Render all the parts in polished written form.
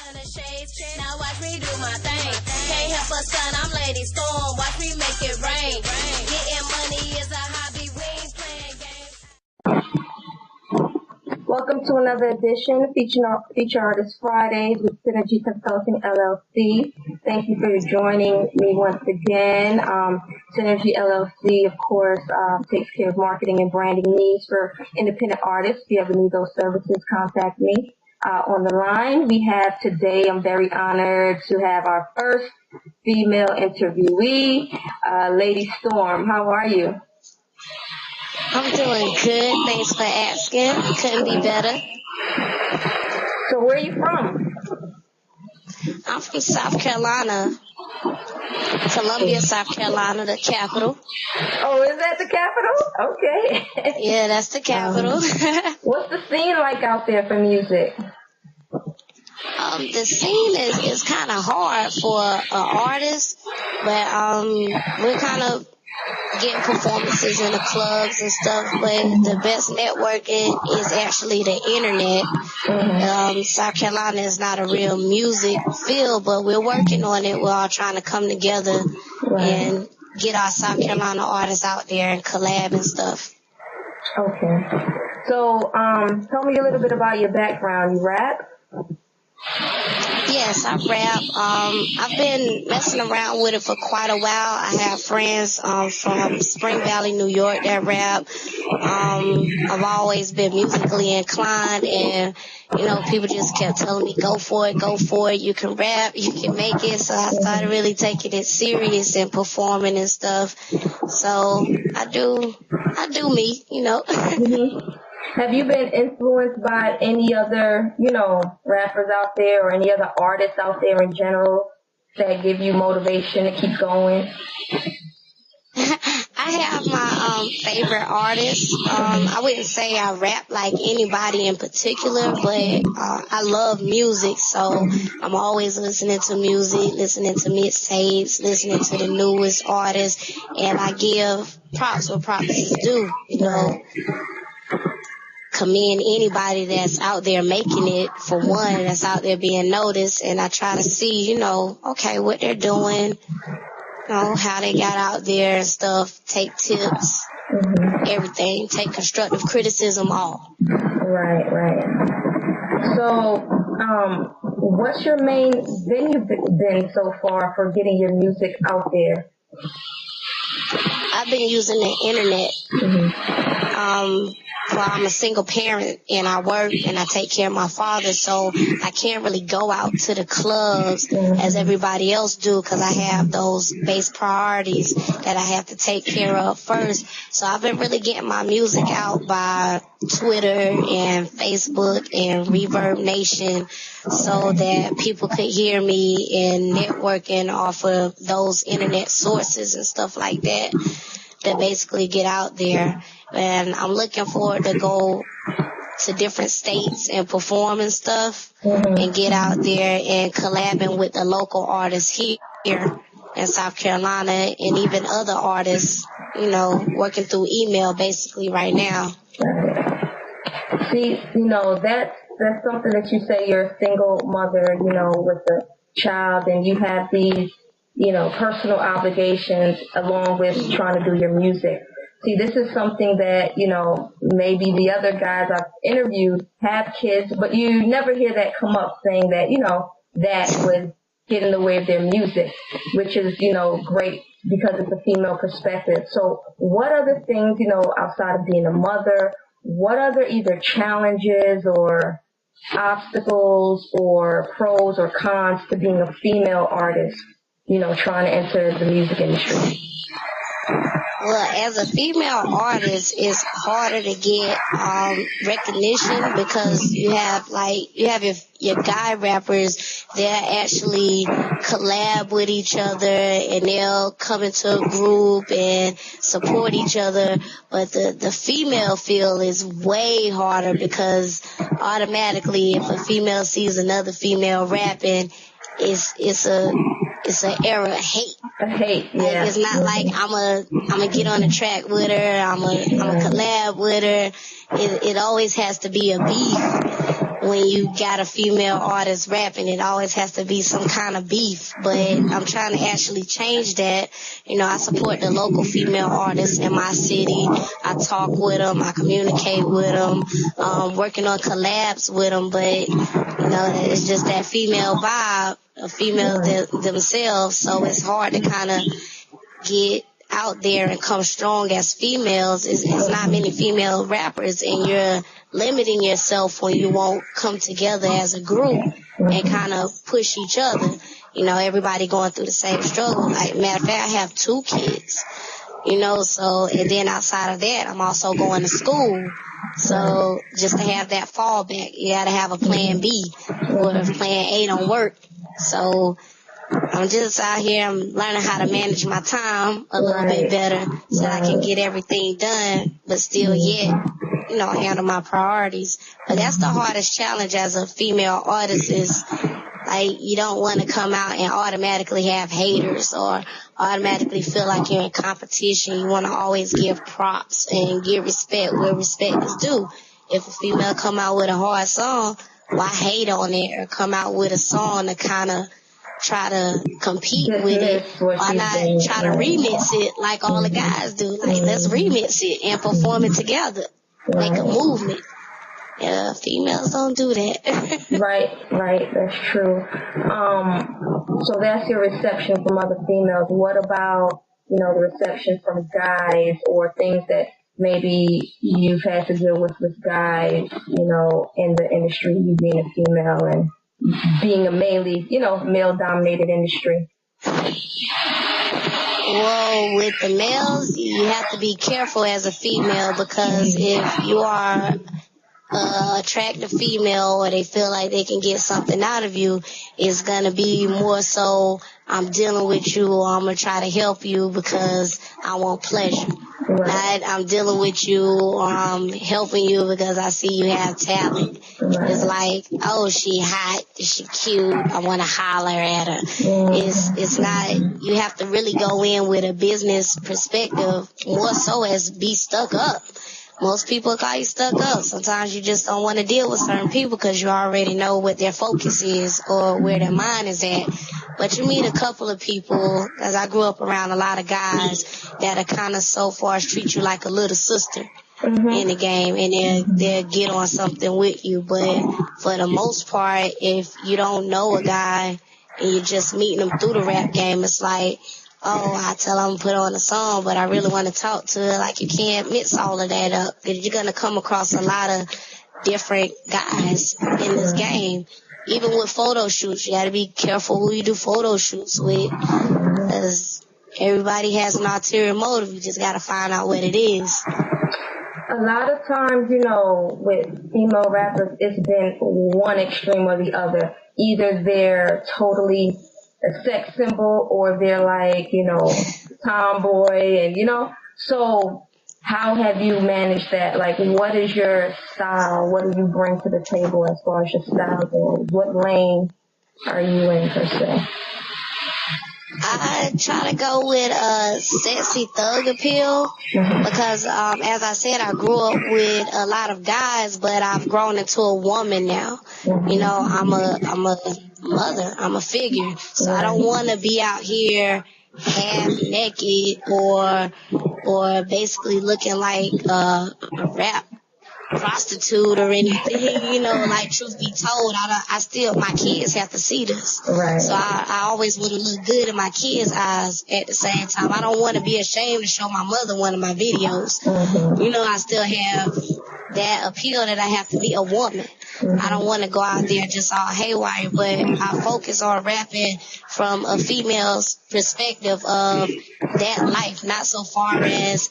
Now watch me do my thing. Can't help but son, I'm Lady Storm. Watch me make it rain. Getting money is a hobby. We ain't playing games. Welcome to another edition Feature Artist Fridays with Synergy Consulting LLC. Thank you for joining me once again. Synergy LLC, of course, takes care of marketing and branding needs for independent artists. If you ever need those services, contact me. On the line, we have today, I'm very honored to have our first female interviewee, Lady Storm. How are you? I'm doing good. Thanks for asking. Couldn't be better. So where are you from? I'm from South Carolina. Columbia, South Carolina, the capital. Oh, is that the capital? Okay. Yeah, that's the capital. What's the scene like out there for music? The scene is kind of hard for an artist, but we're kind of getting performances in the clubs and stuff, but the best networking is actually the internet. Mm-hmm. South Carolina is not a real music field, but we're working on it. We're all trying to come together and get our South Carolina artists out there and collab and stuff. Okay. So, tell me a little bit about your background. You rap? Yes, I rap. I've been messing around with it for quite a while. I have friends from Spring Valley, New York that rap. I've always been musically inclined, and people just kept telling me, go for it, you can rap, you can make it. So I started really taking it serious and performing and stuff. So I do me, Mm-hmm. Have you been influenced by any other, rappers out there or any other artists out there in general that give you motivation to keep going? I have my favorite artists. I wouldn't say I rap like anybody in particular, but I love music, so I'm always listening to music, listening to mixtapes, listening to the newest artists, and I give props where props is due, commend anybody that's out there making it, for one, that's out there being noticed, and I try to see, okay, what they're doing, how they got out there and stuff, take tips, everything, take constructive criticism, all. Right. So, what's your main venue been so far for getting your music out there? I've been using the internet. Well, I'm a single parent, and I work, and I take care of my father, so I can't really go out to the clubs as everybody else do, because I have those base priorities that I have to take care of first. So I've been really getting my music out by Twitter and Facebook and Reverb Nation, so that people could hear me and networking off of those internet sources and stuff like that basically get out there. And I'm looking forward to go to different states and perform and stuff, and get out there and collabing with the local artists here in South Carolina, and even other artists, working through email basically right now. See, that's something that you say you're a single mother, with a child, and you have these, personal obligations along with trying to do your music. See, this is something that, maybe the other guys I've interviewed have kids, but you never hear that come up, saying that, that would get in the way of their music, which is, great because it's a female perspective. So what other things, outside of being a mother, what other either challenges or obstacles or pros or cons to being a female artist, trying to enter the music industry? Well, as a female artist, it's harder to get recognition, because you have your guy rappers, they'll actually collab with each other, and they'll come into a group and support each other. But the female field is way harder, because automatically if a female sees another female rapping, it's an era of hate. Yeah. It's not like I'm a get on the track with her, I'm a collab with her. It always has to be a beef. when you got a female artist rapping, it always has to be some kind of beef. But I'm trying to actually change that. You know, I support the local female artists in my city. I talk with them. I communicate with them. Working on collabs with them. But, you know, it's just that female vibe of females themselves. So it's hard to kind of get out there and come strong as females. It's not many female rappers, and you're limiting yourself when you won't come together as a group and kind of push each other. You know, everybody going through the same struggle. Like, matter of fact, I have 2 kids, you know, so, and then outside of that, I'm also going to school. So just to have that fallback, you got to have a plan B, or if plan A don't work. So I'm just out here, I'm learning how to manage my time a little bit better so that I can get everything done, but still yet, you know, handle my priorities. But that's the hardest challenge as a female artist is, like, you don't want to come out and automatically have haters or automatically feel like you're in competition. You want to always give props and give respect where respect is due. If a female come out with a hard song, why hate on it, or come out with a song to kind of try to compete with it? Why not try to remix it like all the guys do? Like, let's remix it and perform it together. Make a movement. Yeah, females don't do that. Right, that's true. So that's your reception from other females. What about, you know, the reception from guys, or things that maybe you've had to deal with guys, you know, in the industry, you being a female and being a mainly, you know, male-dominated industry? Well, with the males, you have to be careful as a female, because if you are attractive female, or they feel like they can get something out of you, it's going to be more so, I'm dealing with you, or I'm going to try to help you because I want pleasure. Not, I'm dealing with you, or I'm helping you because I see you have talent. It's like, oh, she hot, she cute, I want to holler at her. It's not, you have to really go in with a business perspective, more so as be stuck up. Most people call you stuck up. Sometimes you just don't want to deal with certain people because you already know what their focus is or where their mind is at. But you meet a couple of people, as I grew up around a lot of guys that are kind of so far as treat you like a little sister in the game, and they'll get on something with you. But for the most part, if you don't know a guy and you're just meeting them through the rap game, it's like, oh, I tell them to put on a song, but I really want to talk to her. Like, you can't mix all of that up, because you're going to come across a lot of different guys in this game. Even with photo shoots, you got to be careful who you do photo shoots with, because everybody has an ulterior motive. You just got to find out what it is. A lot of times, you know, with female rappers, it's been one extreme or the other. Either they're totally a sex symbol, or they're like, you know, tomboy, and, you know, so how have you managed that? Like, what is your style? What do you bring to the table as far as your style goes? What lane are you in, per se? I try to go with a sexy thug appeal, because, as I said, I grew up with a lot of guys, but I've grown into a woman now. You know, I'm a mother, I'm a figure, so I don't want to be out here half naked or basically looking like a rap prostitute or anything, you know. Like, truth be told, my kids have to see this. Right. So I always want to look good in my kids' eyes at the same time. I don't want to be ashamed to show my mother one of my videos. You know, I still have that appeal that I have to be a woman. I don't want to go out there just all haywire, but I focus on rapping from a female's perspective of that life, not so far as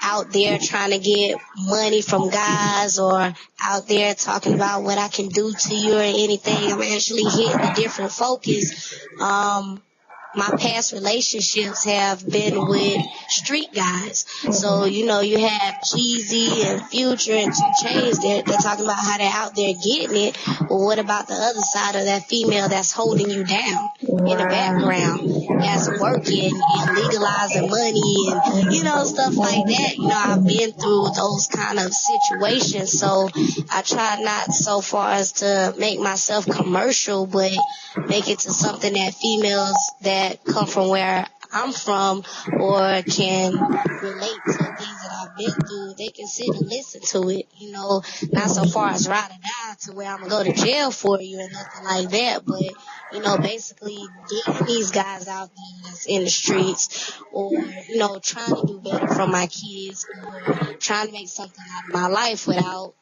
out there trying to get money from guys, or out there talking about what I can do to you or anything. I'm actually hitting a different focus my past relationships have been with street guys. So, you know, you have Jeezy and Future and 2 Chainz. They're talking about how they're out there getting it. Well, what about the other side of that female that's holding you down in the background, that's working and legalizing money and, you know, stuff like that? You know, I've been through those kind of situations. So I try not so far as to make myself commercial, but make it to something that females that come from where I'm from or can relate to things that I've been through, they can sit and listen to it, you know, not so far as ride or die to where I'm going to go to jail for you and nothing like that, but, you know, basically getting these guys out there that's in the streets or, you know, trying to do better for my kids or trying to make something out of my life without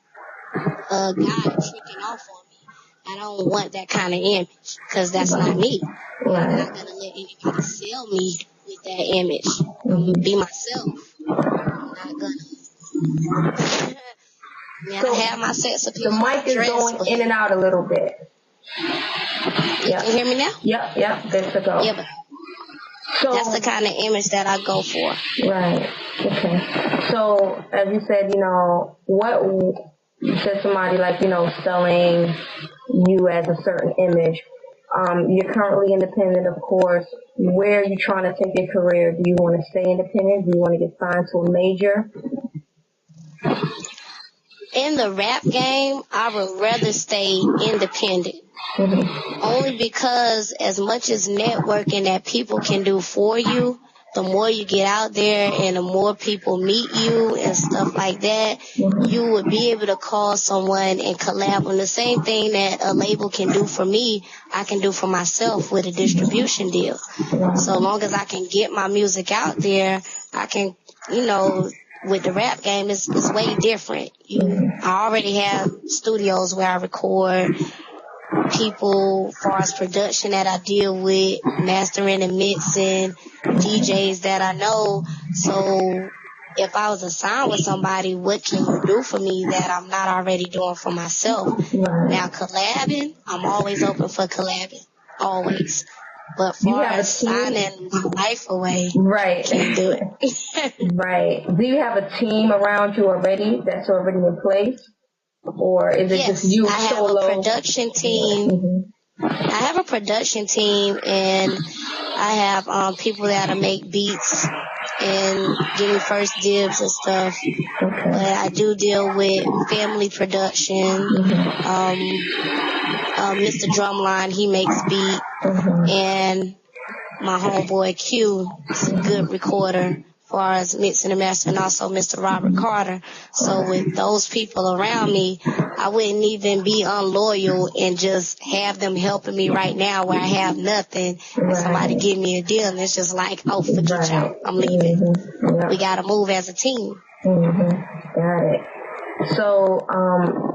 a guy tricking off on me. I don't want that kind of image because that's not me. I'm not going to let anybody sell me with that image. I'm going to be myself. I'm not going to. Yeah, I have my sex appeal. The mic is going in and out a little bit. You can hear me now? Yep, good to go. Yeah, but that's the kind of image that I go for. Right, okay. So, as you said, you know, you said somebody like, you know, selling you as a certain image. You're currently independent, of course. Where are you trying to take your career? Do you want to stay independent? Do you want to get signed to a major? In the rap game, I would rather stay independent. Only because as much as networking that people can do for you, the more you get out there and the more people meet you and stuff like that, you would be able to call someone and collab on the same thing that a label can do for me, I can do for myself with a distribution deal. So long as I can get my music out there, I can, you know, with the rap game, it's way different. I already have studios where I record, people as far as production that I deal with, mastering and mixing, DJs that I know. So if I was assigned with somebody, what can you do for me that I'm not already doing for myself? Now collabing, I'm always open for collabing, always. But far as signing my life away, can't do it. Right. Do you have a team around you already that's already in place? Or is it just you solo? I have a production team. I have a production team, and I have people that'll make beats and give me first dibs and stuff. But I do deal with family production. Mr. Drumline, he makes beat, and my homeboy Q is a good recorder as far as mixing and mastering, and also Mr. Robert Carter. So with those people around me, I wouldn't even be unloyal and just have them helping me right now where I have nothing and somebody give me a deal and it's just like, oh, forget y'all, I'm leaving. We got to move as a team. Got it. So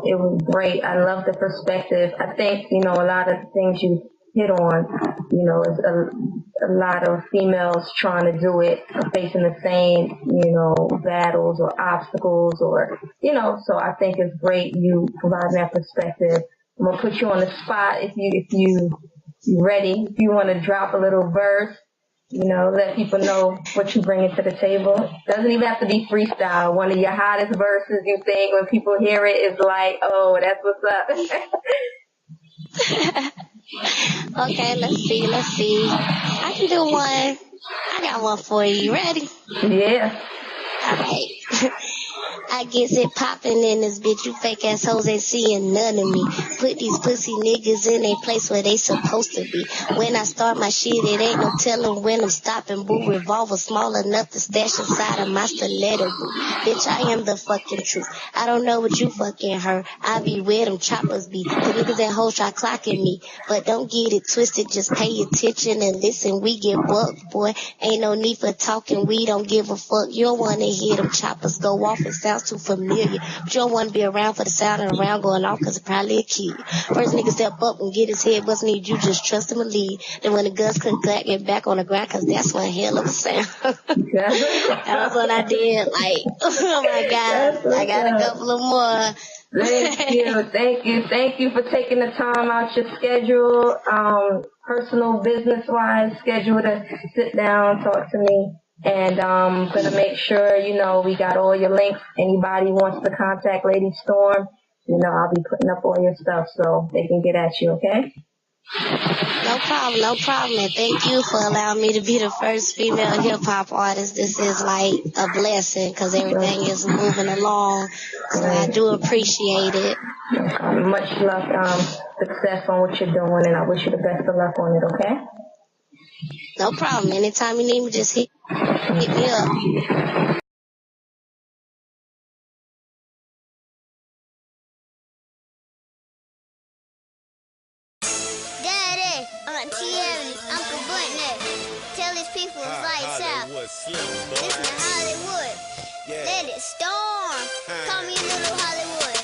it was great. I love the perspective. I think, you know, a lot of the things you hit on, you know, is a lot of females trying to do it, facing the same, you know, battles or obstacles or, you know, so I think it's great you provide that perspective. I'm going to put you on the spot if you ready. If you want to drop a little verse, you know, let people know what you bring to the table. Doesn't even have to be freestyle. One of your hottest verses you think when people hear it is like, oh, that's what's up. Okay, let's see. I can do one. I got one for you. You ready? Yeah. All right. I guess it poppin' in this bitch. You fake ass hoes ain't seeing none of me. Put these pussy niggas in a place where they supposed to be. When I start my shit, it ain't no telling when I'm stopping. Boo, revolver small enough to stash inside of my stiletto. Boo. Bitch, I am the fucking truth. I don't know what you fucking heard. I be where them choppers be. The niggas and hoes try clocking me. But don't get it twisted. Just pay attention and listen. We get bucked, boy. Ain't no need for talking. We don't give a fuck. You don't want to hear them choppers go off. It sounds too familiar, but you don't want to be around for the sound and around going off because it probably a kill. First nigga step up and get his head bust need you just trust him and lead. Then when the guns click clack, get back on the ground because that's one hell of a sound. That was what I did. Like, oh my God, I got a couple of more. Thank you for taking the time out your schedule, personal, business-wise schedule to sit down, talk to me. And gonna make sure, we got all your links. Anybody wants to contact Lady Storm, I'll be putting up all your stuff so they can get at you, okay? No problem. And thank you for allowing me to be the first female hip-hop artist. This is like a blessing because everything is moving along. So I do appreciate it. Much luck, success on what you're doing, and I wish you the best of luck on it, okay? No problem. Anytime you need me, just hit me up. Uncle Buttnut. Tell his people it's lights out. Listen to Hollywood. Let it storm. Call me Little Hollywood.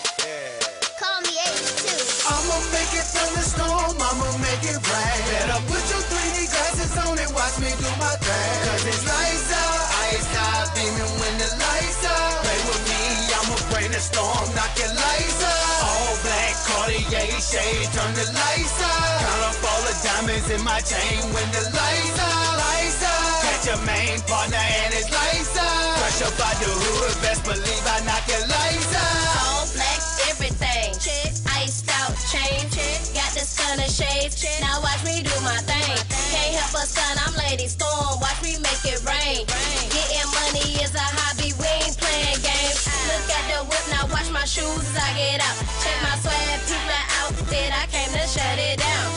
Call me H2. I'ma make it thunderstorm. I'ma make it rain. Better put your 3D glasses on and watch me do my thing. Cause it's lights out. Iced out, beaming when the lights out. Play with me, I'ma bring the storm. Knock your lights out. All black Cartier shade, turn the lights out. Count up all the diamonds in my chain when the lights out. Lights out. Catch your main partner and it's lights out. Crush up out the hood, best believe I knock your lights out. All black, everything. Check. Iced out, chain. Check. Got the sun and shades. Check. Now watch me do my thing. Can't help but son, I'm Lady Storm. Watch me make it rain. Getting money is a hobby, we ain't playing games. Look at the whip, now watch my shoes as I get out. Check my swag, peep my outfit, I came to shut it down.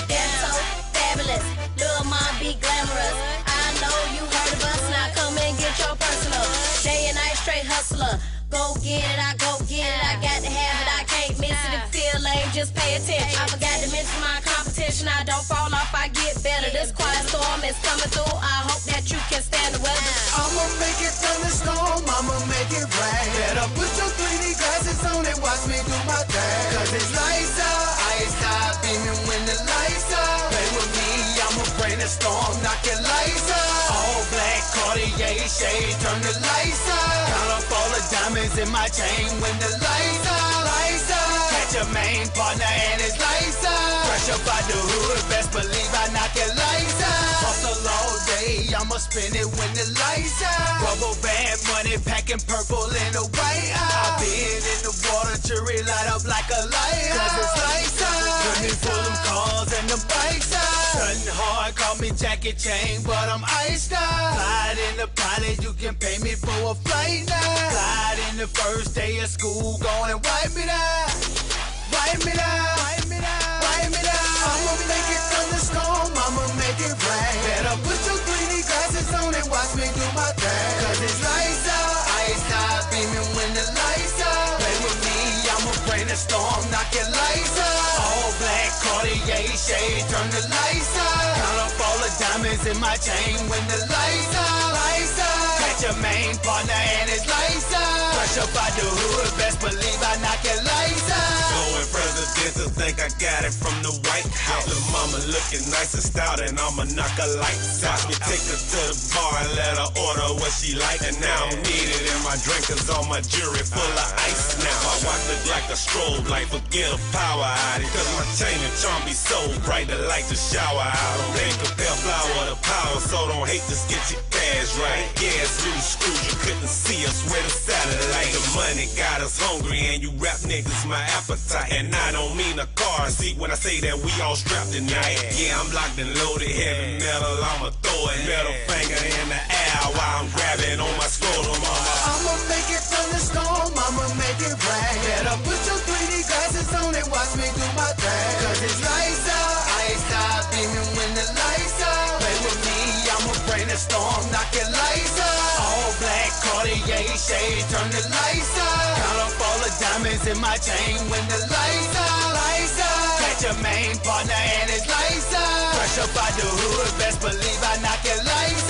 That's so fabulous, Lil' Mom be glamorous. I know you heard of us, now come and get your personal. Day and night straight hustler, go get it, I go get it. I got to have it, I can't miss it. If feel lame, just pay attention. I forgot to mention my competition, I don't fall off, I get better. This quiet storm is coming through, I hope that you can stand the weather. I'ma make it thunderstorm, I'ma make it rain. Better put your 3D glasses on and watch me do my thing. Cause it's lights out, iced out, beaming when the lights out. Play with me, I'ma bring the storm, knock your lights out. All black Cartier shade, turn the lights out. Count up all the diamonds in my chain when the lights out. Lights out. Catch your main partner and it's lights out. Fresh up out the hood, best believe I knock your lights out. Hustle all day, I'ma spend it when the lights out. Rubber band money, packing purple in the white out. I've been in the water, jury light up like a light. Cause it's lights out. Let me pull them cars and the bikes out. Sudden hard, call me Jackie Chain, but I'm iced out. Glide in the pilot, you can pay me for a flight now. Glide in the first day of school, go and wipe me down. Wipe me down. Wipe me down. Wipe me down. I'ma make it thunderstorm, I'ma make it rain. Better put your 3D glasses on and watch me do my thing. Cause it's lights out, iced out, beaming when the lights out. Play with me, I'ma bring the storm, knock your lights out. All black Cartier shade, turn the lights out. Count up all the diamonds in my chain when the lights out. Lights out. Catch your main partner and it's lights out. Fresh up out the hood, best believe I knock your lights out. Going presidential, think I got it from the White House. Little mama looking nice and stout, and I'ma knock her lights out. Me take her to the bar and let her order what she like. And now I'm needed in my drink, cause all my jewelry full of ice now. My watch look like a strobe light, forget a power outage. Cause my chain and charm be so bright, the light to shower out. They compare flower to power, so don't hate, just get your cash right. Yeah, it's loose screws, you couldn't see us with a satellite. The money got us hungry, and you rap niggas my appetite. And I don't mean a car seat when I say that we all strapped tonight. Yeah, I'm locked and loaded, heavy metal, I'ma throw it. Middle finger in the air while I'm grabbing on my scrotum. I'ma make it thunderstorm, I'ma make it rain. Better put your 3D glasses on and watch me do my thing. Cause it's lights out, iced out, beaming when the lights out. Play with me, I'ma bring the storm, knock your lights out. All black Cartier shade, turn the lights out. Count up all the diamonds in my chain when the lights out. Lights out. Catch your main partner and it's lights out. Fresh up out the hood, best believe I knock your lights out.